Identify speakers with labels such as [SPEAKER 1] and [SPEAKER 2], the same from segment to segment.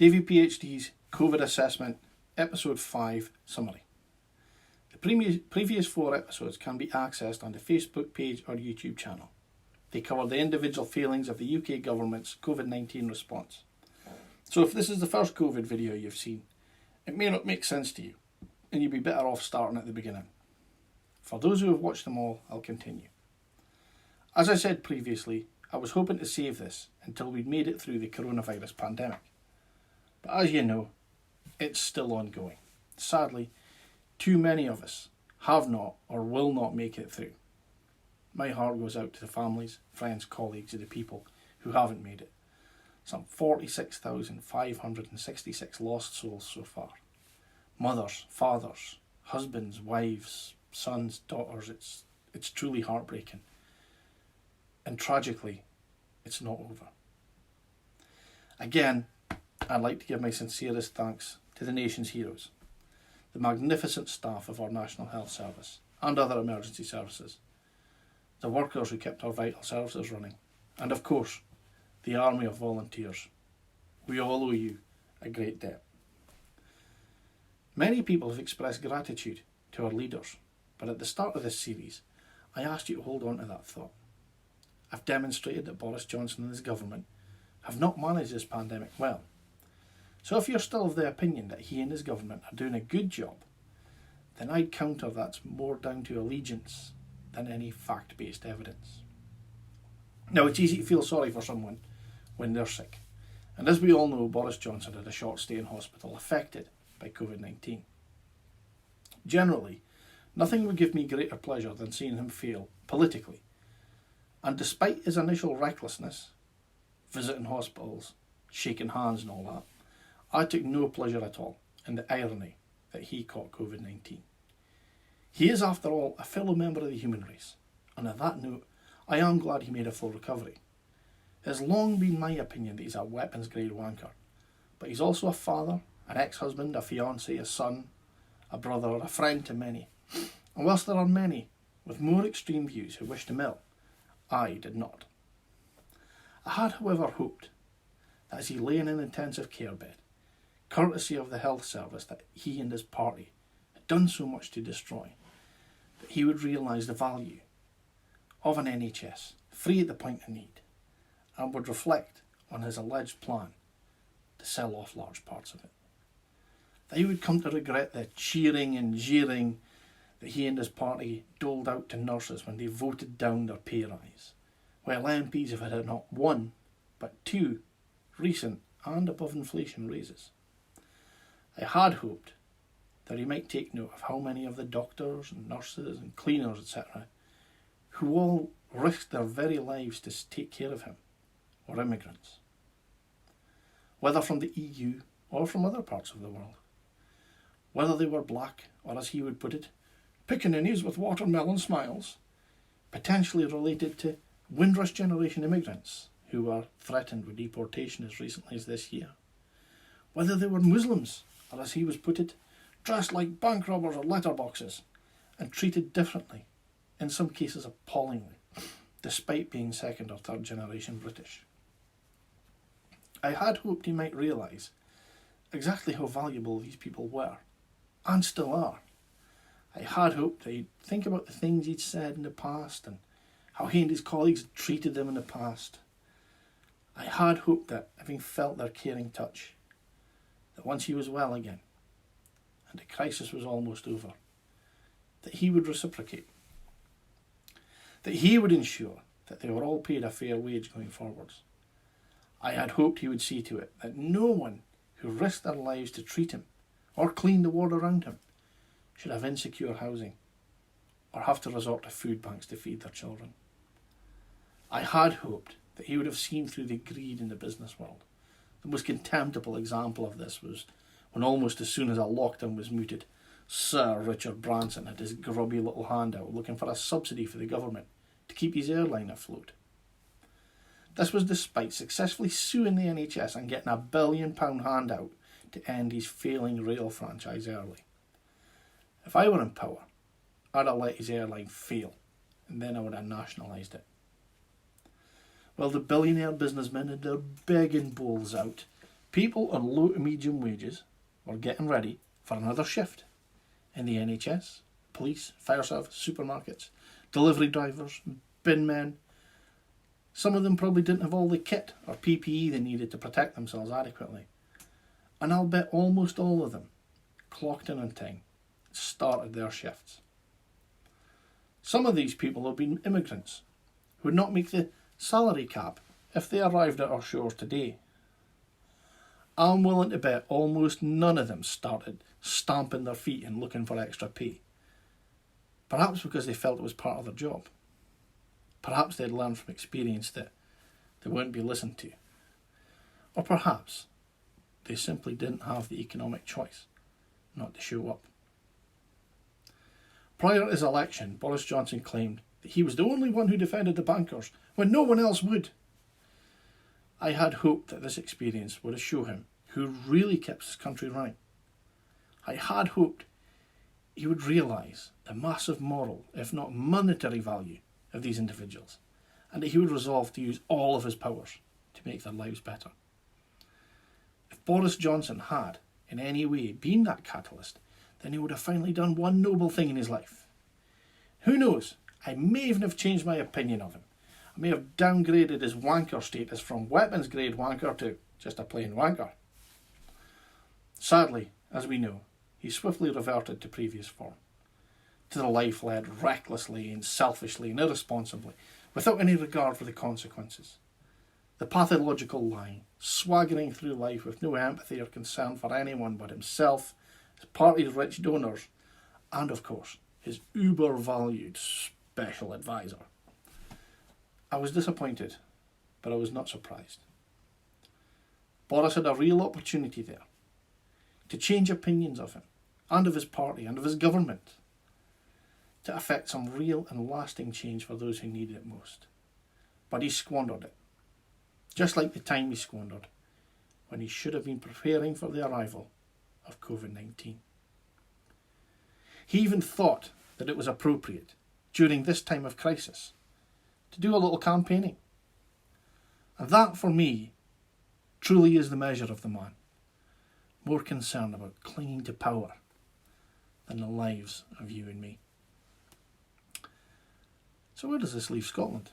[SPEAKER 1] DaviePHD's COVID assessment, episode 5 summary. The previous 4 episodes can be accessed on the Facebook page or YouTube channel. They cover the individual failings of the UK government's Covid-19 response. So if this is the first COVID video you've seen, it may not make sense to you, and you'd be better off starting at the beginning. For those who have watched them all, I'll continue. As I said previously, I was hoping to save this until we'd made it through the coronavirus pandemic. But as you know, it's still ongoing. Sadly, too many of us have not or will not make it through. My heart goes out to the families, friends, colleagues of the people who haven't made it. Some 46,566 lost souls so far. Mothers, fathers, husbands, wives, sons, daughters. It's truly heartbreaking. And tragically, it's not over. Again, I'd like to give my sincerest thanks to the nation's heroes, the magnificent staff of our National Health Service and other emergency services, the workers who kept our vital services running, and of course, the army of volunteers. We all owe you a great debt. Many people have expressed gratitude to our leaders, but at the start of this series, I asked you to hold on to that thought. I've demonstrated that Boris Johnson and his government have not managed this pandemic well. So if you're still of the opinion that he and his government are doing a good job, then I'd counter that's more down to allegiance than any fact-based evidence. Now, it's easy to feel sorry for someone when they're sick. And as we all know, Boris Johnson had a short stay in hospital affected by Covid-19. Generally, nothing would give me greater pleasure than seeing him fail politically. And despite his initial recklessness, visiting hospitals, shaking hands and all that, I took no pleasure at all in the irony that he caught Covid-19. He is, after all, a fellow member of the human race, and on that note, I am glad he made a full recovery. It has long been my opinion that he's a weapons-grade wanker, but he's also a father, an ex-husband, a fiancé, a son, a brother, a friend to many. And whilst there are many with more extreme views who wish him ill, I did not. I had, however, hoped that as he lay in an intensive care bed, courtesy of the health service that he and his party had done so much to destroy, that he would realise the value of an NHS free at the point of need, and would reflect on his alleged plan to sell off large parts of it. That he would come to regret the cheering and jeering that he and his party doled out to nurses when they voted down their pay rise, while MPs have had not one, but 2 recent and above inflation raises. I had hoped that he might take note of how many of the doctors and nurses and cleaners, etc., who all risked their very lives to take care of him, were immigrants. Whether from the EU or from other parts of the world. Whether they were black, or as he would put it, pickaninnies with watermelon smiles, potentially related to Windrush generation immigrants who were threatened with deportation as recently as this year. Whether they were Muslims, or as he was put it, dressed like bank robbers or letterboxes, and treated differently, in some cases appallingly, despite being 2nd or 3rd generation British. I had hoped he might realise exactly how valuable these people were, and still are. I had hoped that he'd think about the things he'd said in the past and how he and his colleagues had treated them in the past. I had hoped that, having felt their caring touch, that once he was well again and the crisis was almost over, that he would reciprocate. That he would ensure that they were all paid a fair wage going forwards. I had hoped he would see to it that no one who risked their lives to treat him or clean the ward around him should have insecure housing or have to resort to food banks to feed their children. I had hoped that he would have seen through the greed in the business world. The most contemptible example of this was when almost as soon as a lockdown was mooted, Sir Richard Branson had his grubby little hand out looking for a subsidy for the government to keep his airline afloat. This was despite successfully suing the NHS and getting a £1 billion handout to end his failing rail franchise early. If I were in power, I'd have let his airline fail, and then I would have nationalised it. Well, the billionaire businessmen had their begging bowls out People on low to medium wages were getting ready for another shift in the NHS, police, fire service, supermarkets, delivery drivers, bin men. Some of them probably didn't have all the kit or PPE they needed to protect themselves adequately. And I'll bet almost all of them clocked in on time, started their shifts. Some of these people have been immigrants who would not make the salary cap if they arrived at our shores today. I'm willing to bet almost none of them started stamping their feet and looking for extra pay. Perhaps because they felt it was part of their job. Perhaps they'd learned from experience that they wouldn't be listened to. Or perhaps they simply didn't have the economic choice not to show up. Prior to his election, Boris Johnson claimed that he was the only one who defended the bankers when no one else would. I had hoped that this experience would show him who really keeps his country running. I had hoped he would realise the massive moral, if not monetary value of these individuals, and that he would resolve to use all of his powers to make their lives better. If Boris Johnson had, in any way, been that catalyst, then he would have finally done one noble thing in his life. Who knows, I may even have changed my opinion of him. I may have downgraded his wanker status from weapons grade wanker to just a plain wanker. Sadly, as we know, he swiftly reverted to previous form, to the life led recklessly and selfishly and irresponsibly, without any regard for the consequences. The pathological lying, swaggering through life with no empathy or concern for anyone but himself, his party's rich donors, and of course, his uber-valued special advisor. I was disappointed, but I was not surprised. Boris had a real opportunity there to change opinions of him, and of his party, and of his government, to effect some real and lasting change for those who needed it most. But he squandered it, just like the time he squandered when he should have been preparing for the arrival of Covid-19. He even thought that it was appropriate, during this time of crisis, to do a little campaigning. And that, for me, truly is the measure of the man, more concerned about clinging to power than the lives of you and me. So where does this leave Scotland?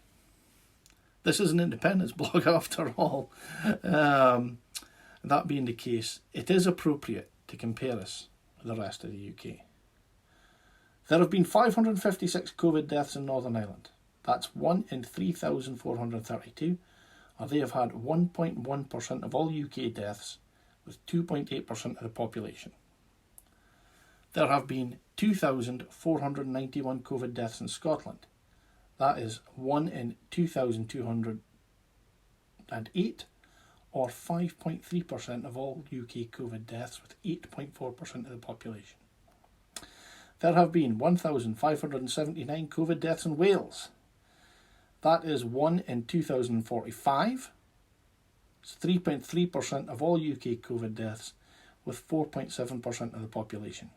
[SPEAKER 1] This is an independence blog after all. That being the case, it is appropriate to compare us with the rest of the UK. There have been 556 Covid deaths in Northern Ireland. That's 1 in 3,432, or they have had 1.1% of all UK deaths, with 2.8% of the population. There have been 2,491 Covid deaths in Scotland. That is 1 in 2,208, or 5.3% of all UK Covid deaths, with 8.4% of the population. There have been 1,579 Covid deaths in Wales. That is 1 in 2,045. It's 3.3% of all UK Covid deaths, with 4.7% of the population.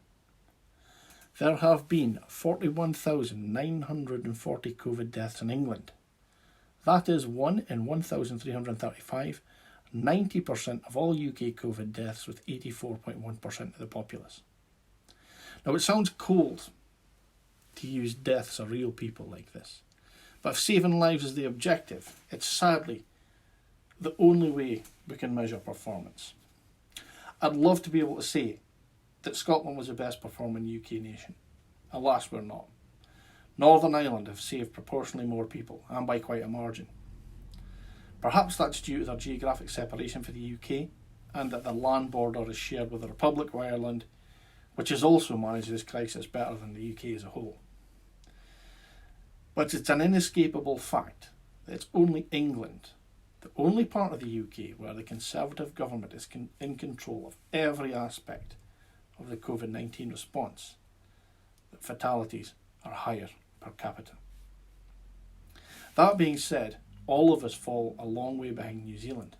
[SPEAKER 1] There have been 41,940 Covid deaths in England. That is 1 in 1,335, 90% of all UK Covid deaths, with 84.1% of the populace. Now, it sounds cold to use deaths of real people like this, but if saving lives is the objective, it's sadly the only way we can measure performance. I'd love to be able to say that Scotland was the best performing UK nation. Alas, we're not. Northern Ireland have saved proportionally more people, and by quite a margin. Perhaps that's due to their geographic separation for the UK, and that the land border is shared with the Republic of Ireland, which has also managed this crisis better than the UK as a whole. But it's an inescapable fact that it's only England, the only part of the UK where the Conservative government is in control of every aspect of the Covid-19 response, that fatalities are higher per capita. That being said, all of us fall a long way behind New Zealand.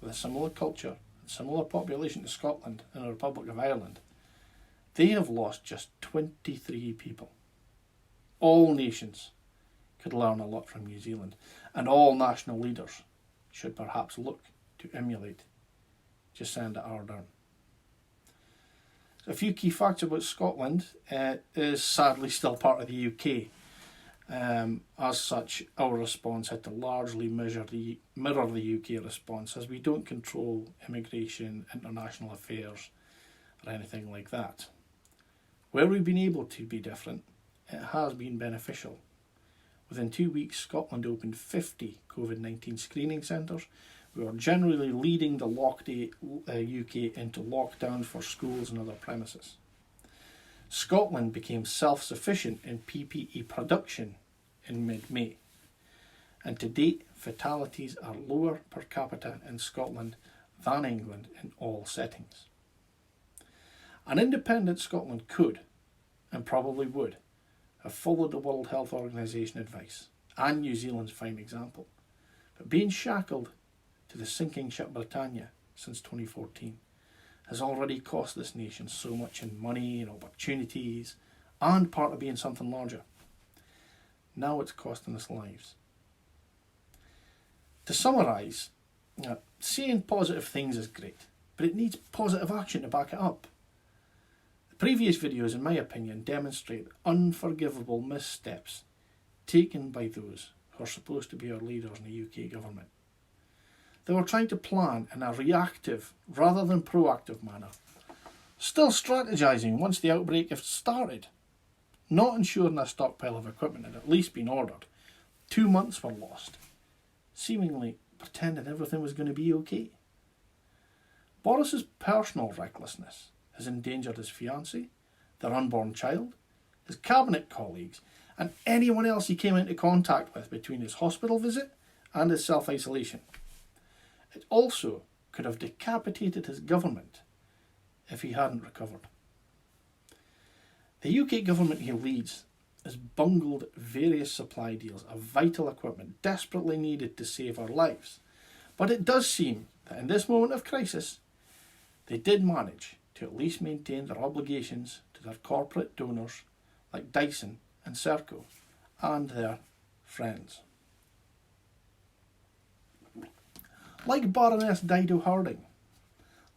[SPEAKER 1] With a similar culture and similar population to Scotland and the Republic of Ireland, they have lost just 23 people. All nations could learn a lot from New Zealand, and all national leaders should perhaps look to emulate just send it our down. A few key facts about Scotland. It is sadly still part of the UK. As such, our response had to largely mirror the UK response, as we don't control immigration, international affairs, or anything like that. Where we've been able to be different, it has been beneficial. Within 2 weeks, Scotland opened 50 Covid-19 screening centres. We are generally leading the UK into lockdowns for schools and other premises. Scotland became self-sufficient in PPE production in mid-May. And to date, fatalities are lower per capita in Scotland than England in all settings. An independent Scotland could, and probably would, have followed the World Health Organisation advice, and New Zealand's fine example. But being shackled to the sinking ship Britannia since 2014 has already cost this nation so much in money and opportunities, and part of being something larger. Now it's costing us lives. To summarise, saying positive things is great, but it needs positive action to back it up. The previous videos, in my opinion, demonstrate unforgivable missteps taken by those who are supposed to be our leaders in the UK government. They were trying to plan in a reactive rather than proactive manner, still strategising once the outbreak had started, not ensuring a stockpile of equipment had at least been ordered. 2 months were lost, seemingly pretending everything was going to be okay. Boris's personal recklessness has endangered his fiancée, their unborn child, his cabinet colleagues, and anyone else he came into contact with between his hospital visit and his self-isolation. It also could have decapitated his government if he hadn't recovered. The UK government he leads has bungled various supply deals of vital equipment desperately needed to save our lives. But it does seem that in this moment of crisis, they did manage to at least maintain their obligations to their corporate donors like Dyson and Serco and their friends. Like Baroness Dido Harding,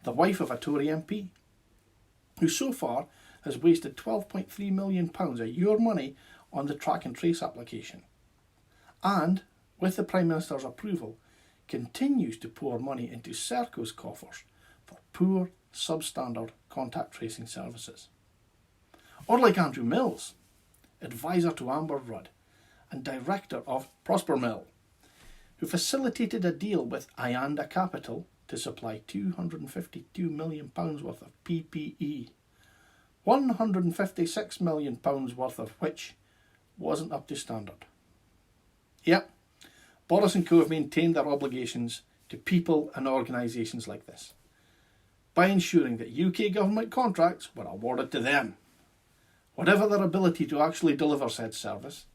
[SPEAKER 1] the wife of a Tory MP, who so far has wasted £12.3 million of your money on the track and trace application, and, with the Prime Minister's approval, continues to pour money into Serco's coffers for poor, substandard contact tracing services. Or like Andrew Mills, advisor to Amber Rudd and director of Prosper Mill, who facilitated a deal with Ianda Capital to supply £252 million worth of PPE, £156 million worth of which wasn't up to standard. Yep, Boris and Co have maintained their obligations to people and organisations like this by ensuring that UK government contracts were awarded to them, whatever their ability to actually deliver said service,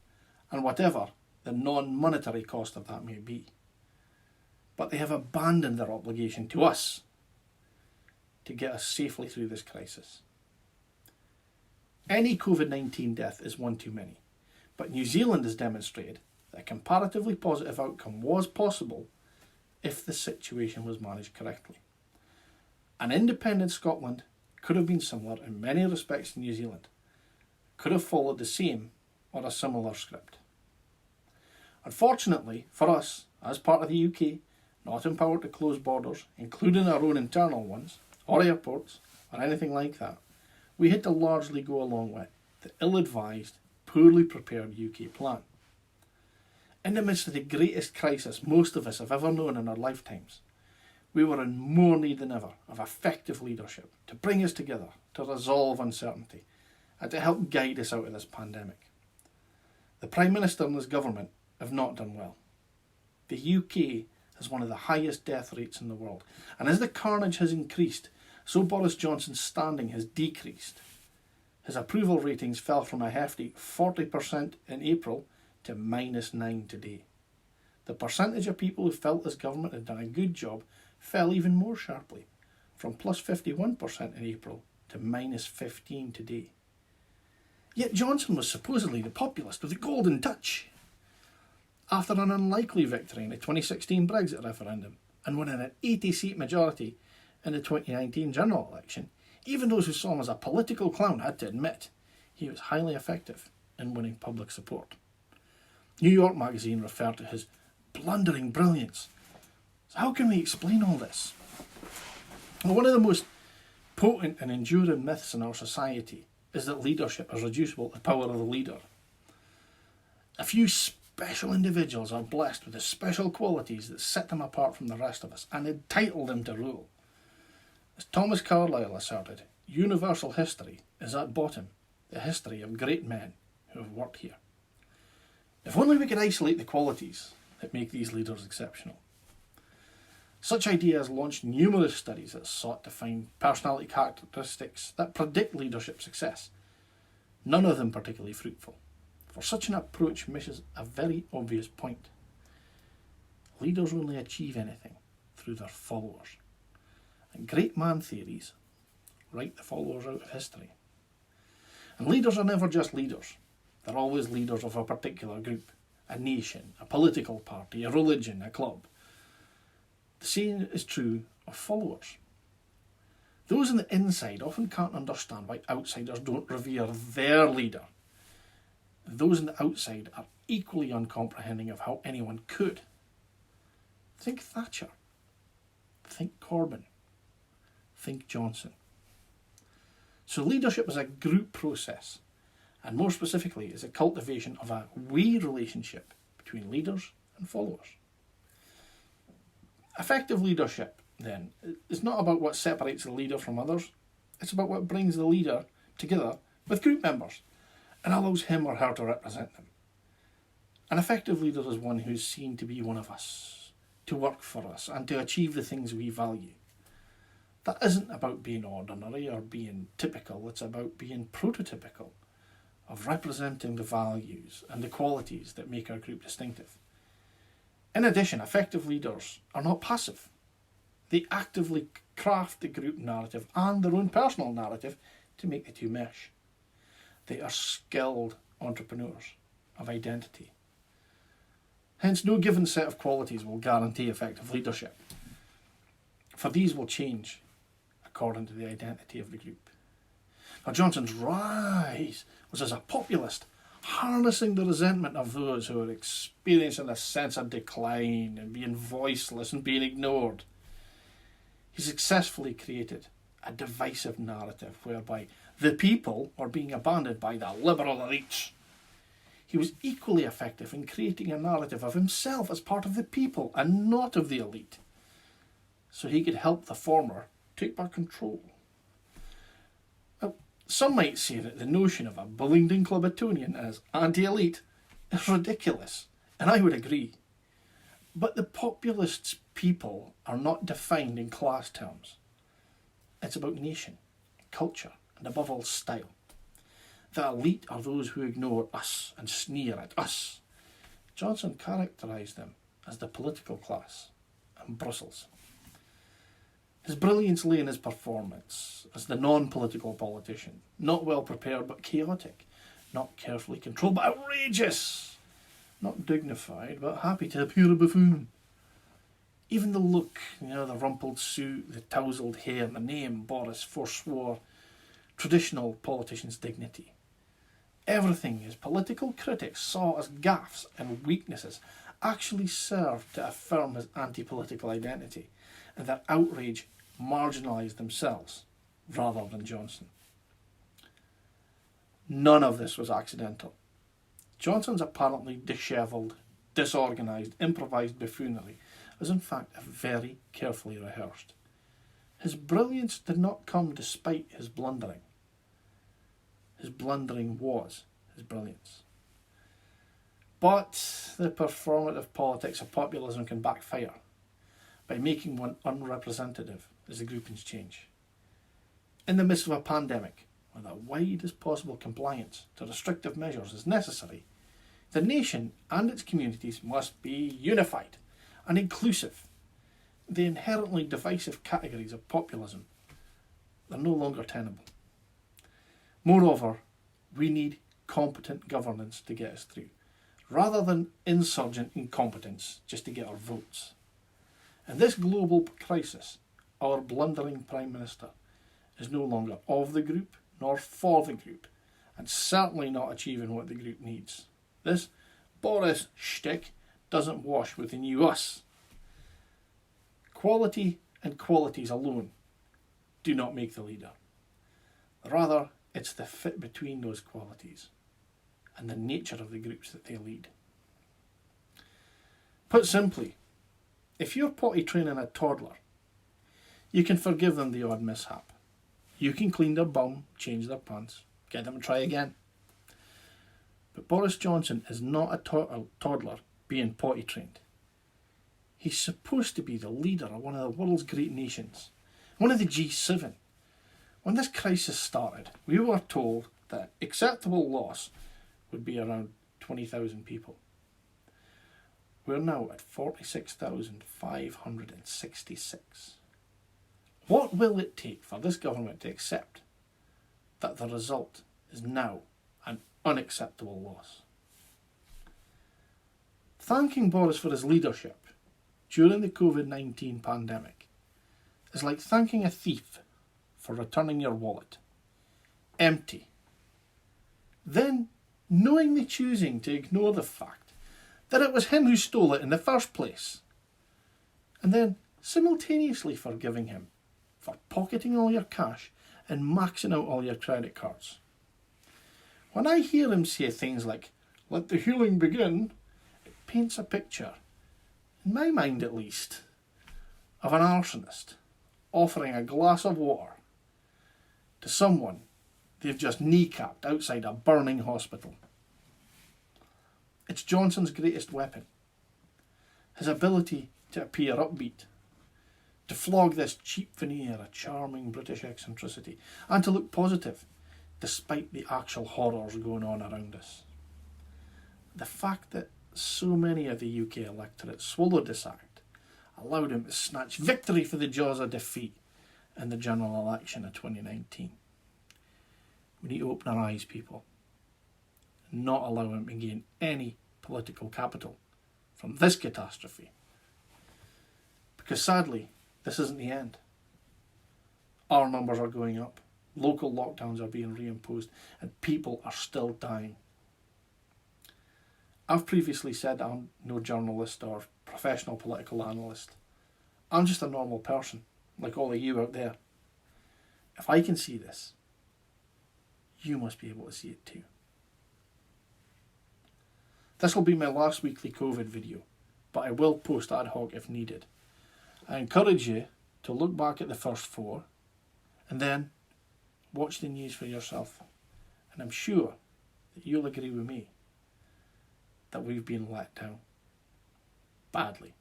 [SPEAKER 1] and whatever the non-monetary cost of that may be. But they have abandoned their obligation to us to get us safely through this crisis. Any COVID-19 death is one too many, but New Zealand has demonstrated that a comparatively positive outcome was possible if the situation was managed correctly. An independent Scotland could have been similar in many respects to New Zealand, could have followed the same or a similar script. Unfortunately for us, as part of the UK, not empowered to close borders, including our own internal ones, or airports, or anything like that, we had to largely go along with the ill-advised, poorly prepared UK plan. In the midst of the greatest crisis most of us have ever known in our lifetimes, we were in more need than ever of effective leadership to bring us together, to resolve uncertainty, and to help guide us out of this pandemic. The Prime Minister and his government have not done well. The UK has one of the highest death rates in the world, and as the carnage has increased, so Boris Johnson's standing has decreased. His approval ratings fell from a hefty 40% in April to -9 today. The percentage of people who felt his government had done a good job fell even more sharply, from +51% in April to -15 today. Yet Johnson was supposedly the populist with the golden touch. After an unlikely victory in the 2016 Brexit referendum and winning an 80-seat majority In the 2019 general election, even those who saw him as a political clown had to admit he was highly effective in winning public support. New York Magazine referred to his blundering brilliance. So how can we explain all this? Well, one of the most potent and enduring myths in our society is that leadership is reducible to the power of the leader. A few special individuals are blessed with the special qualities that set them apart from the rest of us and entitle them to rule. As Thomas Carlyle asserted, universal history is at bottom the history of great men who have worked here. If only we could isolate the qualities that make these leaders exceptional. Such ideas launched numerous studies that sought to find personality characteristics that predict leadership success, none of them particularly fruitful, for such an approach misses a very obvious point. Leaders only achieve anything through their followers, and great man theories write the followers out of history. And leaders are never just leaders. They're always leaders of a particular group, a nation, a political party, a religion, a club. The same is true of followers. Those on the inside often can't understand why outsiders don't revere their leader. Those on the outside are equally uncomprehending of how anyone could. Think Thatcher. Think Corbyn. Think Johnson. So leadership is a group process, and more specifically is a cultivation of a we relationship between leaders and followers. Effective leadership, then, is not about what separates the leader from others. It's about what brings the leader together with group members and allows him or her to represent them. An effective leader is one who's seen to be one of us, to work for us, and to achieve the things we value. That isn't about being ordinary or being typical, it's about being prototypical, of representing the values and the qualities that make our group distinctive. In addition, effective leaders are not passive. They actively craft the group narrative and their own personal narrative to make the two mesh. They are skilled entrepreneurs of identity. Hence, no given set of qualities will guarantee effective leadership, for these will change according to the identity of the group. Now, Johnson's rise was as a populist, harnessing the resentment of those who are experiencing a sense of decline and being voiceless and being ignored. He successfully created a divisive narrative whereby the people are being abandoned by the liberal elites. He was equally effective in creating a narrative of himself as part of the people and not of the elite, so he could help the former take back control. Now, some might say that the notion of a Bullingdon Clubbertonian as anti-elite is ridiculous, and I would agree. But the populists' people are not defined in class terms. It's about nation, culture, and above all style. The elite are those who ignore us and sneer at us. Johnson characterised them as the political class and Brussels. His brilliance lay in his performance as the non-political politician, not well prepared but chaotic, not carefully controlled but outrageous, not dignified but happy to appear a buffoon. Even the look, the rumpled suit, the tousled hair, and the name Boris forswore traditional politicians' dignity. Everything his political critics saw as gaffes and weaknesses actually served to affirm his anti-political identity, and that outrage marginalised themselves rather than Johnson. None of this was accidental. Johnson's apparently dishevelled, disorganised, improvised buffoonery was in fact very carefully rehearsed. His brilliance did not come despite his blundering. His blundering was his brilliance. But the performative politics of populism can backfire by making one unrepresentative as the groupings change. In the midst of a pandemic, where the widest possible compliance to restrictive measures is necessary, the nation and its communities must be unified and inclusive. The inherently divisive categories of populism are no longer tenable. Moreover, we need competent governance to get us through, rather than insurgent incompetence just to get our votes. In this global crisis, our blundering Prime Minister is no longer of the group nor for the group, and certainly not achieving what the group needs. This Boris shtick doesn't wash with the new us. Quality and qualities alone do not make the leader. Rather, it's the fit between those qualities and the nature of the groups that they lead. Put simply, if you're potty training a toddler, you can forgive them the odd mishap. You can clean their bum, change their pants, get them to try again. But Boris Johnson is not a toddler being potty trained. He's supposed to be the leader of one of the world's great nations, one of the G7. When this crisis started, we were told that acceptable loss would be around 20,000 people. We're now at 46,566. What will it take for this government to accept that the result is now an unacceptable loss? Thanking Boris for his leadership during the Covid-19 pandemic is like thanking a thief for returning your wallet empty, then knowingly choosing to ignore the fact that it was him who stole it in the first place, and then simultaneously forgiving him for pocketing all your cash and maxing out all your credit cards. When I hear him say things like, "Let the healing begin," it paints a picture, in my mind at least, of an arsonist offering a glass of water to someone they've just kneecapped outside a burning hospital. It's Johnson's greatest weapon, his ability to appear upbeat, to flog this cheap veneer of charming British eccentricity, and to look positive despite the actual horrors going on around us. The fact that so many of the UK electorate swallowed this act allowed him to snatch victory for the jaws of defeat in the general election of 2019. We need to open our eyes, people, and not allow him to gain any political capital from this catastrophe. Because sadly, this isn't the end. Our numbers are going up, local lockdowns are being reimposed, and people are still dying. I've previously said that I'm no journalist or professional political analyst. I'm just a normal person, like all of you out there. If I can see this, you must be able to see it too. This will be my last weekly COVID video, but I will post ad hoc if needed. I encourage you to look back at the first 4 and then watch the news for yourself. And I'm sure that you'll agree with me that we've been let down. Badly.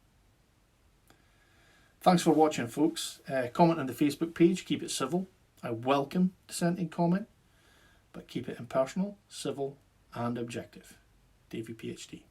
[SPEAKER 1] Thanks for watching, folks. Comment on the Facebook page, keep it civil. I welcome dissenting comment, but keep it impersonal, civil and objective. DaviePHD.